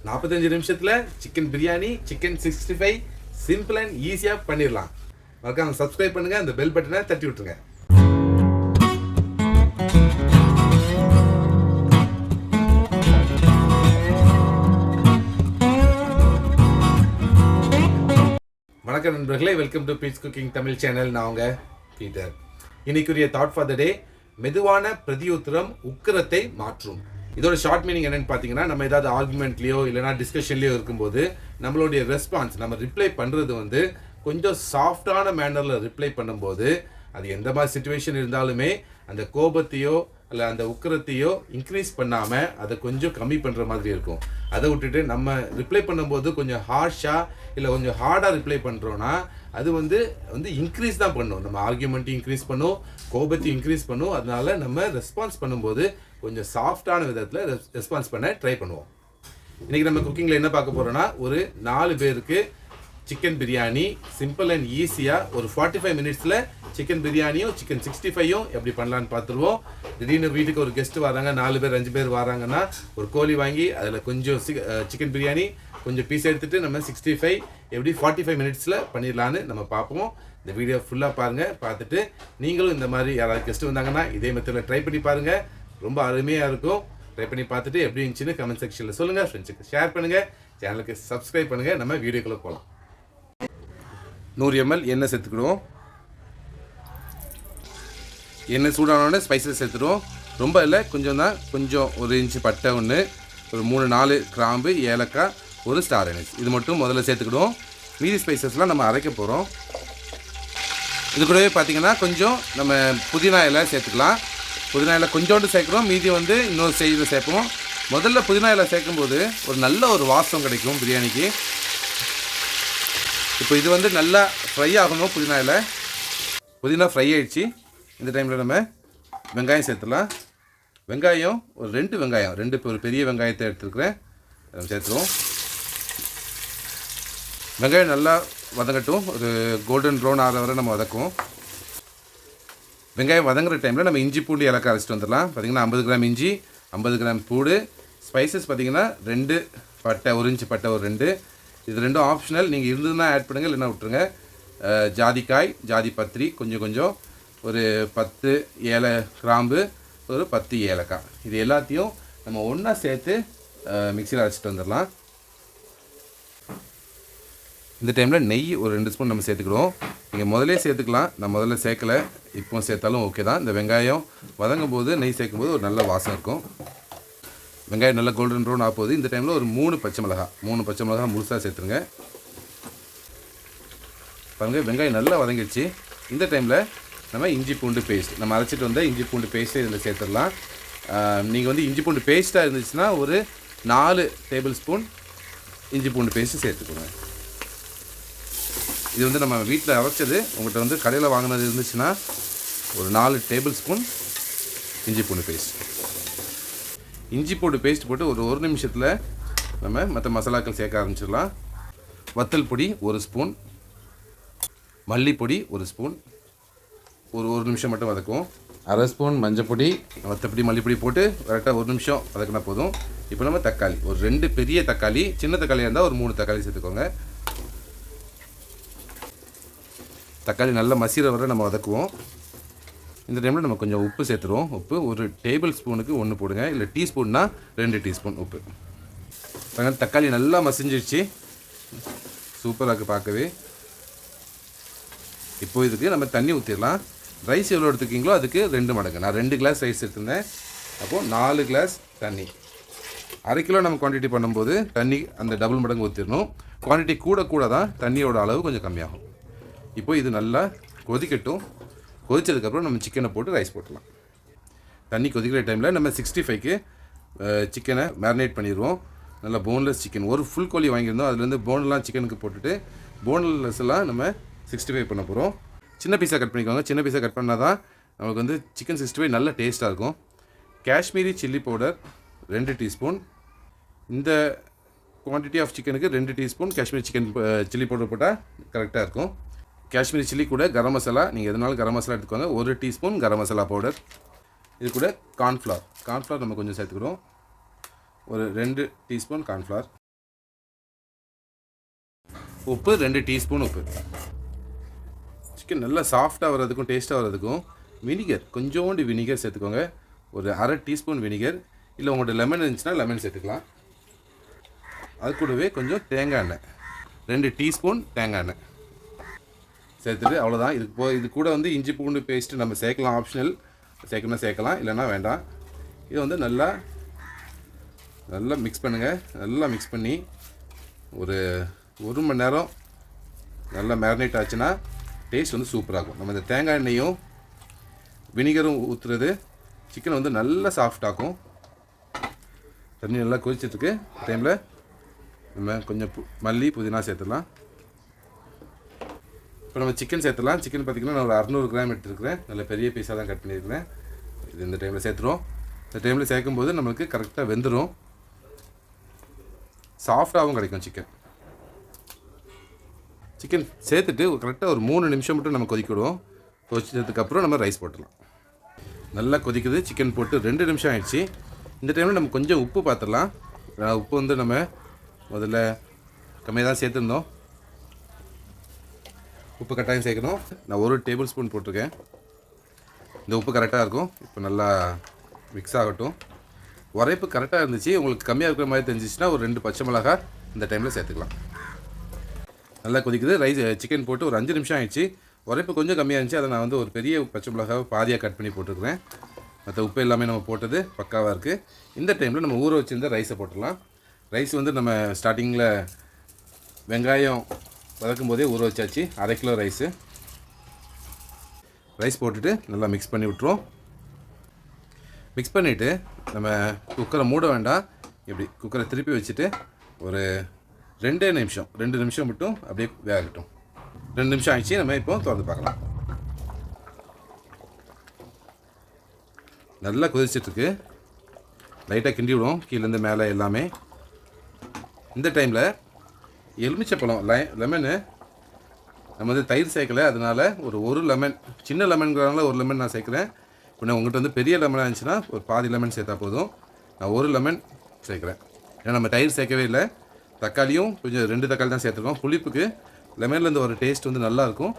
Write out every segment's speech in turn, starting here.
45 நிமிஷத்துல chicken biryani, chicken 65 simple and ஈஸியா பண்ணிடலாம். மறக்காம சப்ஸ்கிரைப் பண்ணுங்க, அந்த பெல் பட்டனை தட்டி விட்டுருங்க. வணக்கம் நண்பர்களே, welcome to Pete's cooking Tamil channel. நான் உங்க பீட்டர். இன்னைக்குரிய தாட் ஃபார் த டே, மெதுவான பிரதியுத்தரம் உக்கிரத்தை மாற்றும். இதோட ஷார்ட் மீனிங் என்னன்னு பார்த்தீங்கன்னா, நம்ம ஏதாவது ஆர்குமெண்ட்லேயோ இல்லைனா டிஸ்கஷன்லேயோ இருக்கும்போது நம்மளுடைய ரெஸ்பான்ஸ், நம்ம ரிப்ளை பண்ணுறது வந்து கொஞ்சம் சாஃப்டான மேனரில் ரிப்ளை பண்ணும்போது அது எந்த மாதிரி சுச்சுவேஷன் இருந்தாலுமே அந்த கோபத்தையோ இல்லை அந்த உக்கிரத்தையோ இன்க்ரீஸ் பண்ணாமல் அதை கொஞ்சம் கம்மி பண்ணுற மாதிரி இருக்கும். அதை விட்டுட்டு நம்ம ரிப்ளை பண்ணும்போது கொஞ்சம் ஹார்ஷாக இல்லை கொஞ்சம் ஹார்டாக ரிப்ளை பண்ணுறோன்னா அது வந்து இன்க்ரீஸ் தான் பண்ணும். நம்ம ஆர்கியூமெண்ட்டையும் இன்க்ரீஸ் பண்ணும், கோபத்தையும் இன்க்ரீஸ் பண்ணும். அதனால நம்ம ரெஸ்பான்ஸ் பண்ணும்போது கொஞ்சம் சாஃப்டான விதத்தில் ரெஸ்பான்ஸ் பண்ண ட்ரை பண்ணுவோம். இன்றைக்கி நம்ம குக்கிங்கில் என்ன பார்க்க போகிறோன்னா, ஒரு 4 பேருக்கு சிக்கன் பிரியாணி சிம்பிள் அண்ட் ஈஸியாக ஒரு 45 மினிட்ஸில் சிக்கன் பிரியாணியும் சிக்கன் 65யும் எப்படி பண்ணலான்னு பார்த்துருவோம். திடீர்னு வீட்டுக்கு ஒரு கெஸ்ட்டு வராங்க, 4 பேர் 5 பேர் வராங்கன்னா ஒரு கோழி வாங்கி அதில் கொஞ்சம் சிக்கன் பிரியாணி கொஞ்சம் பீஸ் எடுத்துகிட்டு நம்ம 65 எப்படி 45 மினிட்ஸில் பண்ணிடலான்னு நம்ம பார்ப்போம். இந்த வீடியோ ஃபுல்லாக பாருங்கள். பார்த்துட்டு நீங்களும் இந்த மாதிரி யாராவது கெஸ்ட்டு வந்தாங்கன்னா இதே மெத்தடில் ட்ரை பண்ணி பாருங்கள். ரொம்ப அருமையாக இருக்கும். ட்ரை பண்ணி பார்த்துட்டு எப்படி இருந்துச்சுன்னு கமெண்ட் செக்ஷனில் சொல்லுங்கள். ஃப்ரெண்ட்ஸுக்கு ஷேர் பண்ணுங்கள், சேனலுக்கு சப்ஸ்கிரைப் பண்ணுங்கள். நம்ம வீடியோக்குள்ளே போகலாம். 100 ml எண்ணெய் சேர்த்துக்கிடுவோம். எண்ணெய் சூடானோடனே ஸ்பைசஸ் சேர்த்துடுவோம். ரொம்ப இல்லை, கொஞ்சம் தான். கொஞ்சம் 1 இன்ச்சு பட்டை ஒன்று, ஒரு 3-4 கிராம்பு, ஏலக்காய், ஒரு ஸ்டார் அனீஸ், இது மட்டும் முதல்ல சேர்த்துக்கிடுவோம். மீதி ஸ்பைசஸ்லாம் நம்ம அரைக்க போகிறோம். இது கூடவே பார்த்திங்கன்னா கொஞ்சம் நம்ம புதினா இலை சேர்த்துக்கலாம். புதினா இலை கொஞ்சோண்டு சேர்க்குறோம், மீதி இன்னொரு ஸ்டேஜில் சேர்ப்போம். முதல்ல புதினா இலை சேர்க்கும்போது ஒரு நல்ல ஒரு வாசம் கிடைக்கும் பிரியாணிக்கு. இப்போ இது நல்லா ஃப்ரை ஆகணும். புதினா ஃப்ரை ஆகிடுச்சு. இந்த டைமில் நம்ம வெங்காயம் சேர்த்துலாம். வெங்காயம் ஒரு 2 வெங்காயம், ஒரு பெரிய வெங்காயத்தை எடுத்துருக்குறேன், நம்ம சேர்த்துருவோம். வெங்காயம் நல்லா வதங்கட்டும். ஒரு கோல்டன் ப்ரௌன் ஆகிற வரை நம்ம வதக்குவோம். வெங்காயம் வதங்குற டைமில் நம்ம இஞ்சி பூண்டு ஏலக்காய் அரைச்சிட்டு வந்துடலாம். பார்த்திங்கன்னா 50 கிராம் இஞ்சி, 50 கிராம் பூடு. ஸ்பைசஸ் பார்த்திங்கன்னா 2 பட்டை, 1 இன்ச்சு பட்டை ஒரு 2. இது ரெண்டும் ஆப்ஷனல், நீங்கள் இருந்ததுன்னா ஆட் பண்ணுங்கள், இல்லைன்னா விட்டுருங்க. ஜாதிக்காய், ஜாதி பத்திரி கொஞ்சம், ஒரு 10 கிராம்பு, ஒரு 10 ஏலக்காய். இது எல்லாத்தையும் நம்ம ஒன்றா சேர்த்து மிக்சியில் அரைச்சிட்டு வந்துடலாம். இந்த டைமில் நெய் ஒரு 2 ஸ்பூன் நம்ம சேர்த்துக்கிடுவோம். நீங்கள் முதலே சேர்த்துக்கலாம், நான் முதல்ல சேர்க்கலை, இப்போ சேர்த்தாலும் ஓகே தான். இந்த வெங்காயம் வதங்கும் போது நெய் சேர்க்கும்போது ஒரு நல்ல வாசம் இருக்கும். வெங்காயம் நல்லா கோல்டன் ப்ரௌன் ஆகும்போது இந்த டைமில் ஒரு 3 பச்சை மிளகா முழுசாக சேர்த்துருங்க. பாருங்கள், வெங்காயம் நல்லா வதங்கிடுச்சு. இந்த டைமில் நம்ம இஞ்சி பூண்டு பேஸ்ட், நம்ம அரைச்சிட்டு வந்த இஞ்சி பூண்டு பேஸ்ட்டை இதில் சேர்த்துடலாம். நீங்கள் இஞ்சி பூண்டு பேஸ்ட்டாக இருந்துச்சுன்னா ஒரு 4 டேபிள் ஸ்பூன் இஞ்சி பூண்டு பேஸ்ட்டு சேர்த்துக்கோங்க. இது நம்ம வீட்டில் அரைச்சது. உங்கள்கிட்ட கடையில் வாங்கினது இருந்துச்சுன்னா ஒரு 4 டேபிள் ஸ்பூன் இஞ்சி பூண்டு பேஸ்ட். இஞ்சி பூண்டு பேஸ்ட் போட்டு ஒரு 1 நிமிஷத்தில் நம்ம மற்ற மசாலாக்கள் சேர்க்க ஆரம்பிச்சிடலாம். வத்தல் பொடி 1 ஸ்பூன், மல்லிப்பொடி 1 ஸ்பூன், ஒரு நிமிஷம் மட்டும் வதக்குவோம். 1/2 ஸ்பூன் மஞ்சள் பொடி, வத்தப்பொடி, மல்லிப்பொடி போட்டு கரெக்டாக 1 நிமிஷம் வதக்கினா போதும். இப்போ நம்ம தக்காளி, ஒரு 2 பெரிய தக்காளி, சின்ன தக்காளியாக இருந்தால் ஒரு 3 தக்காளி சேர்த்துக்கோங்க. தக்காளி நல்லா மசிற வரை நம்ம வதக்குவோம். இந்த டைமில் நம்ம கொஞ்சம் உப்பு சேர்த்துருவோம். உப்பு ஒரு டேபிள் ஸ்பூனுக்கு 1 போடுங்க, இல்லை டீஸ்பூன்னா 2 டீஸ்பூன் உப்பு. தக்காளி நல்லா மசிஞ்சிடுச்சு, சூப்பராக இருக்குது பார்க்கவே. இப்போ இதுக்கு நம்ம தண்ணி ஊற்றிடலாம். ரைஸ் எவ்வளோ எடுத்துக்கிங்களோ அதுக்கு 2 மடங்கு. நான் 2 கிளாஸ் ரைஸ் எடுத்துருந்தேன், அப்போது 4 கிளாஸ் தண்ணி. 1/2 கிலோ நம்ம குவான்டிட்டி பண்ணும்போது தண்ணி அந்த டபுள் மடங்கு ஊற்றிடணும். குவான்டிட்டி கூட தான் தண்ணியோட அளவு கொஞ்சம் கம்மியாகும். இப்போ இது நல்லா கொதிக்கட்டும். கொதிச்சதுக்கப்புறம் நம்ம சிக்கனை போட்டு ரைஸ் போட்டுடலாம். தண்ணி கொதிக்கிற டைமில் நம்ம 65க்கு சிக்கனை மேரினேட் பண்ணிடுவோம். நல்லா போன்லெஸ் சிக்கன், ஒரு ஃபுல் கோழி வாங்கியிருந்தோம், அதுலேருந்து போன்லாம் சிக்கனுக்கு போட்டுட்டு போன்லெஸ் எல்லாம் நம்ம 65 பண்ண போகிறோம். சின்ன பீஸாக கட் பண்ணிக்கோங்க. சின்ன பீஸாக கட் பண்ணால் தான் நமக்கு சிக்கன் 65 நல்ல டேஸ்ட்டாக இருக்கும். Kashmiri chilli powder 2 teaspoon. இந்த குவான்டிட்டி ஆஃப் சிக்கனுக்கு 2 டீஸ்பூன் காஷ்மீரி சில்லி பவுடர் போட்டால் கரெக்டாக இருக்கும். காஷ்மீரி சில்லி கூட கரம் மசாலா, நீங்கள் எதனாலும் கரம் மசாலா எடுத்துக்கோங்க. 1 டீஸ்பூன் கரம் மசாலா பவுடர். இது கூட கார்ன்ஃப்ளவர் நம்ம கொஞ்சம் சேர்த்துக்கிறோம். ஒரு 2 டீஸ்பூன் கார்ன்ஃப்ளவர். உப்பு 2 டீஸ்பூன் உப்பு. சிக்கன் நல்லா சாஃப்டாக வர்றதுக்கும் டேஸ்ட்டாக வர்றதுக்கும் வினிகர், கொஞ்சோண்டு வினிகர் சேர்த்துக்கோங்க. ஒரு அரை டீஸ்பூன் வினிகர், இல்லை உங்கள்கிட்ட லெமன் இருந்துச்சுன்னா லெமன் சேர்த்துக்கலாம். அது கூடவே கொஞ்சம் தேங்காய் எண்ணெய், 2 டீஸ்பூன் தேங்காய் எண்ணெய் சேர்த்துட்டு அவ்வளோதான். இது கூட வந்து இஞ்சி பூண்டு பேஸ்ட்டு நம்ம சேர்க்கலாம், ஆப்ஷனல். சேர்க்கணும் சேர்க்கலாம், இல்லைன்னா வேண்டாம். இதை வந்து நல்லா மிக்ஸ் பண்ணுங்கள். நல்லா மிக்ஸ் பண்ணி ஒரு 1 மணி நேரம் நல்லா மேரினேட் ஆச்சுன்னா டேஸ்ட் வந்து சூப்பராகும். நம்ம இந்த தேங்காய் எண்ணெயும் வினிகரும் ஊற்றுறது சிக்கன் வந்து நல்லா சாஃப்டாகும். தண்ணி நல்லா கொதிச்சிட்ருக்கு டைமில் நம்ம கொஞ்சம் மல்லி புதினா சேர்த்துடலாம். இப்போ நம்ம சிக்கன் சேர்த்துலாம். சிக்கன் பார்த்திங்கன்னா நான் ஒரு 600 கிராம் எடுத்துருக்கிறேன். நல்ல பெரிய பீஸாக தான் கட் பண்ணியிருக்கிறேன். இது இந்த டைமில் சேர்த்துருவோம். இந்த டைமில் சேர்க்கும்போது நம்மளுக்கு கரெக்டாக வெந்துடும், சாஃப்டாகவும் கிடைக்கும் சிக்கன். சிக்கன் சேர்த்துட்டு கரெக்டாக ஒரு 3 நிமிஷம் மட்டும் நம்ம கொதிக்க விடுவோம். கொதிச்சதுக்கப்புறம் நம்ம ரைஸ் போட்டுடலாம். நல்லா கொதிக்குது. சிக்கன் போட்டு 2 நிமிஷம் ஆயிடுச்சு. இந்த டைமில் நம்ம கொஞ்சம் உப்பு பார்த்துடலாம். உப்பு வந்து நம்ம முதல்ல கம்மியாக தான் சேர்த்துருந்தோம். உப்பு கட்டாயம் சேர்க்கணும். நான் 1 டேபிள் ஸ்பூன் போட்டிருக்கேன். இந்த உப்பு கரெக்டாக இருக்கும். இப்போ நல்லா மிக்ஸ் ஆகட்டும். உரைப்பு கரெக்டாக இருந்துச்சு. உங்களுக்கு கம்மியாக இருக்கிற மாதிரி தெரிஞ்சிச்சுன்னா ஒரு 2 பச்சை மிளகாய் இந்த டைமில் சேர்த்துக்கலாம். நல்லா கொதிக்குது. சிக்கன் போட்டு ஒரு 5 நிமிஷம் ஆயிடுச்சு. உரைப்பு கொஞ்சம் கம்மியாக இருந்துச்சு. அதை நான் வந்து ஒரு பெரிய பச்சை மிளகாவை பாதியாக கட் பண்ணி போட்டுருக்கிறேன். மற்ற உப்பு எல்லாமே நம்ம போட்டது பக்காவாக இருக்குது. இந்த டைமில் நம்ம ஊற வச்சுருந்த ரைஸை போட்டுடலாம். ரைஸ் வந்து நம்ம ஸ்டார்டிங்கில் வெங்காயம் வதக்கும் போதே ஊற வச்சாச்சு. 1/2 கிலோ ரைஸ் போட்டுட்டு நல்லா மிக்ஸ் பண்ணி விட்ருவோம். மிக்ஸ் பண்ணிவிட்டு நம்ம குக்கரை மூட வேண்டாம். இப்படி குக்கரை திருப்பி வச்சுட்டு ஒரு 2 நிமிஷம் மட்டும் அப்படியே வேகட்டும். 2 நிமிஷம் ஆயிடுச்சு. நம்ம இப்போ திறந்து பார்க்கலாம். நல்லா கொதிச்சிட்ருக்கு. லைட்டாக கிண்டி விடுவோம் கீழேருந்து மேலே எல்லாமே. இந்த டைமில் எலுமிச்சப்பழம் லெமனு நம்ம வந்து தயிர் சேர்க்கலை, அதனால் ஒரு லெமன், சின்ன லெமன்கிறனால 1 லெமன் நான் சேர்க்குறேன். இப்போ உங்கள்கிட்ட வந்து பெரிய லெமனாக இருந்துச்சுன்னா ஒரு பாதி லெமன் சேர்த்தா போதும். நான் 1 லெமன் சேர்க்குறேன். ஏன்னா நம்ம தயிர் சேர்க்கவே இல்லை. தக்காளியும் கொஞ்சம் 2 தக்காளி தான் சேர்த்துருக்கோம். புளிப்புக்கு லெமன்லேருந்து ஒரு டேஸ்ட் வந்து நல்லாயிருக்கும்.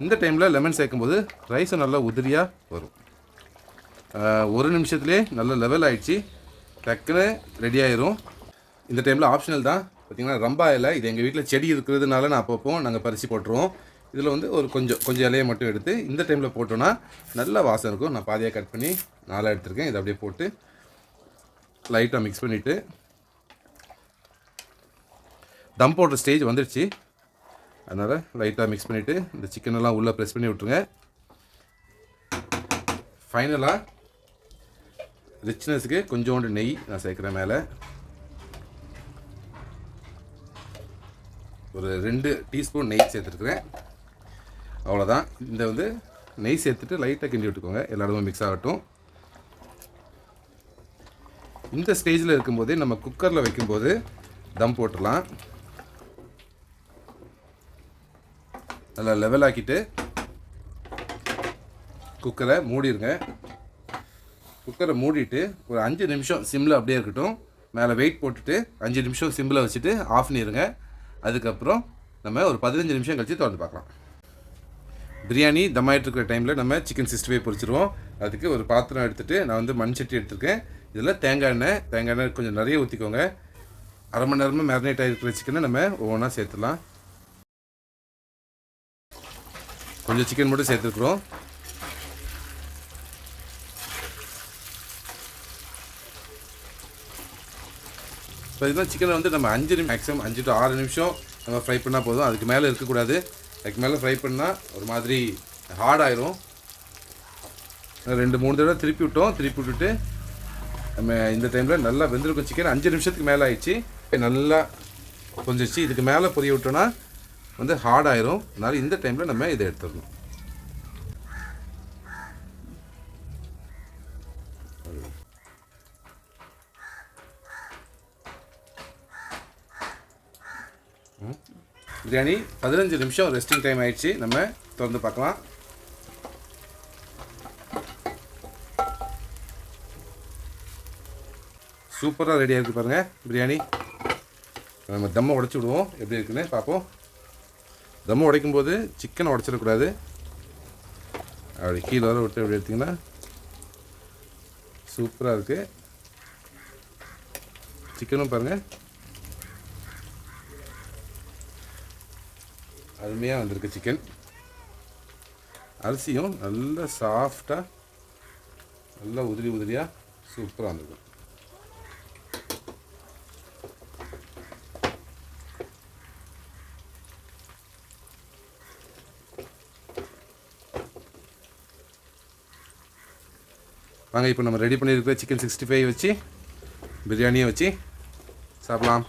இந்த டைமில் லெமன் சேர்க்கும்போது ரைஸும் நல்லா உதிரியாக வரும். 1 நிமிஷத்துலேயே நல்ல லெவல் ஆகிடுச்சு. டக்குன்னு ரெடி ஆயிரும். இந்த டைமில் ஆப்ஷனல் தான். பார்த்திங்கன்னா ரம்பா இலை, இது எங்கள் வீட்டில் செடி இருக்கிறதுனால நான் அப்பப்போ நாங்கள் பறித்து போட்டுருவோம். இதில் வந்து ஒரு கொஞ்சம் இலையை மட்டும் எடுத்து இந்த டைமில் போட்டோன்னா நல்ல வாசம் இருக்கும். நான் பாதியாக கட் பண்ணி 4 எடுத்துருக்கேன். இதை அப்படியே போட்டு லைட்டாக மிக்ஸ் பண்ணிவிட்டு தம் போடுற ஸ்டேஜ் வந்துடுச்சு. அதனால் லைட்டாக மிக்ஸ் பண்ணிவிட்டு இந்த சிக்கனெல்லாம் உள்ளே ப்ரெஸ் பண்ணி விட்ருங்க. ஃபைனலாக ரிச்னஸுக்கு கொஞ்சோண்டு நெய் நான் சேர்க்குறேன் மேலே. ஒரு 2 டீஸ்பூன் நெய் சேர்த்துருக்குறேன். அவ்வளோதான். இந்த வந்து நெய் சேர்த்துட்டு லைட்டாக கிண்டி விட்டுக்கோங்க. எல்லா இடமும் மிக்ஸ் ஆகட்டும். இந்த ஸ்டேஜில் இருக்கும்போதே நம்ம குக்கரில் வைக்கும்போது தம் போட்டுடலாம். நல்லா லெவல் ஆக்கிட்டு குக்கரை மூடிடுங்க. குக்கரை மூடிட்டு ஒரு 5 நிமிஷம் சிம்மில் அப்படியே இருக்கட்டும். மேலே வெயிட் போட்டுட்டு 5 நிமிஷம் சிம்மில் வச்சுட்டு ஆஃப் பண்ணிடுங்க. அதுக்கப்புறம் நம்ம ஒரு 15 நிமிஷம் கழித்து திறந்து பார்க்கலாம். பிரியாணி தம் ஆகிட்டு இருக்கிற டைமில் நம்ம சிக்கன் 65 பொரிச்சிருவோம். அதுக்கு ஒரு பாத்திரம் எடுத்துகிட்டு நான் வந்து மண் சட்டி எடுத்துருக்கேன். இதில் தேங்காய் எண்ணெய் கொஞ்சம் நிறைய ஊற்றிக்கோங்க. 1/2 மணி நேரமாக மேரினேட் ஆகிருக்கிற சிக்கனை நம்ம ஒவ்வொன்றா சேர்த்துலாம். கொஞ்சம் சிக்கன் மட்டும் சேர்த்துருக்குறோம். இப்போ இதுதான் சிக்கனை வந்து நம்ம 5 நிமிஷம், மேக்ஸிமம் 5 to 6 நிமிஷம் நம்ம ஃப்ரை பண்ணால் போதும். அதுக்கு மேலே இருக்கக்கூடாது. அதுக்கு மேலே ஃப்ரை பண்ணால் ஒரு மாதிரி ஹார்ட் ஆயிரும். 2-3 தடவை திருப்பி விட்டுட்டு நம்ம இந்த டைமில் நல்லா வெந்திருக்கும் சிக்கன். 5 நிமிஷத்துக்கு மேலே ஆயிடுச்சு. நல்லா கொஞ்சிச்சு. இதுக்கு மேலே பொரிய விட்டோன்னா வந்து ஹார்ட் ஆயிரும். அதனால் இந்த டைமில் நம்ம இதை எடுத்துடணும். பிரியாணி 15 நிமிஷம் ரெஸ்டிங் டைம் ஆயிடுச்சு. நம்ம திறந்து பார்க்கலாம். சூப்பராக ரெடியாக இருக்குது பாருங்கள் பிரியாணி. நம்ம தம்மை உடச்சி விடுவோம் எப்படி இருக்குன்னு பார்ப்போம். தம்மு உடைக்கும் போது சிக்கனை உடைச்சிடக்கூடாது. அப்படி கீழே வர விட்டு அப்படி எடுத்திங்கன்னா சூப்பராக இருக்குது. சிக்கனும் பாருங்கள் அருமையாக வந்திருக்கு. சிக்கன் அரிசியும் நல்லா சாஃப்டாக நல்லா உதிரியாக சூப்பராக வந்திருக்கு. வாங்க இப்போ நம்ம ரெடி பண்ணியிருக்கிற சிக்கன் 65 வச்சு பிரியாணியை வச்சு சாப்பிடலாம்.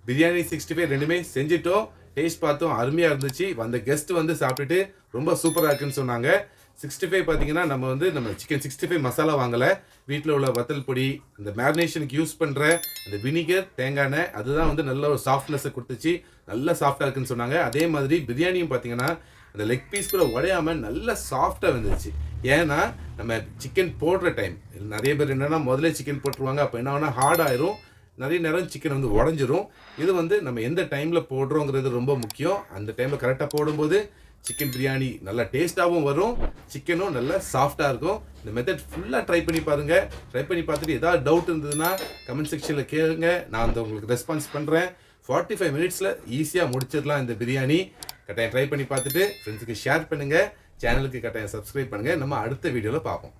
பிரியாணி 65 ரெண்டுமே செஞ்சுட்டோம். டேஸ்ட் பார்த்தோம், அருமையாக இருந்துச்சு. வந்த கெஸ்ட் வந்து சாப்பிட்டுட்டு ரொம்ப சூப்பராக இருக்குன்னு சொன்னாங்க. 65 பார்த்தீங்கன்னா நம்ம சிக்கன் 65 மசாலா வாங்கலை. வீட்டில் உள்ள வத்தல் பொடி, அந்த மேரினேஷனுக்கு யூஸ் பண்ணுற அந்த வினிகர், தேங்காய் எண்ணெய், அதுதான் வந்து நல்ல ஒரு சாஃப்ட்னஸை கொடுத்துச்சு. நல்லா சாஃப்டாக இருக்குன்னு சொன்னாங்க. அதே மாதிரி பிரியாணியும் பார்த்தீங்கன்னா அந்த லெக் பீஸ் கூட உடையாமல் நல்லா சாஃப்டாக வந்துருச்சு. ஏன்னா நம்ம சிக்கன் போடுற டைம் நிறைய பேர் என்னென்னா முதல்ல சிக்கன் போட்டுருவாங்க. அப்போ என்ன ஆகுனா ஹார்ட் ஆயிரும், நிறைய நேரம் சிக்கன் வந்து உடஞ்சிரும். இது வந்து நம்ம எந்த டைமில் போடுறோங்கிறது ரொம்ப முக்கியம். அந்த டைமில் கரெக்டாக போடும்போது சிக்கன் பிரியாணி நல்லா டேஸ்ட்டாகவும் வரும், சிக்கனும் நல்லா சாஃப்டாக இருக்கும். இந்த மெத்தட் ஃபுல்லாக ட்ரை பண்ணி பாருங்கள். ட்ரை பண்ணி பார்த்துட்டு ஏதாவது டவுட் இருந்ததுன்னா கமெண்ட் செக்ஷனில் கேளுங்க, நான் வந்து உங்களுக்கு ரெஸ்பான்ஸ் பண்ணுறேன். 45 மினிட்ஸில் ஈஸியாக முடிச்சிடலாம் இந்த பிரியாணி. கட்டாயம் ட்ரை பண்ணி பார்த்துட்டு ஃப்ரெண்ட்ஸுக்கு ஷேர் பண்ணுங்கள், சேனலுக்கு கட்டாயம் சப்ஸ்கிரைப் பண்ணுங்கள். நம்ம அடுத்த வீடியோவில் பார்ப்போம்.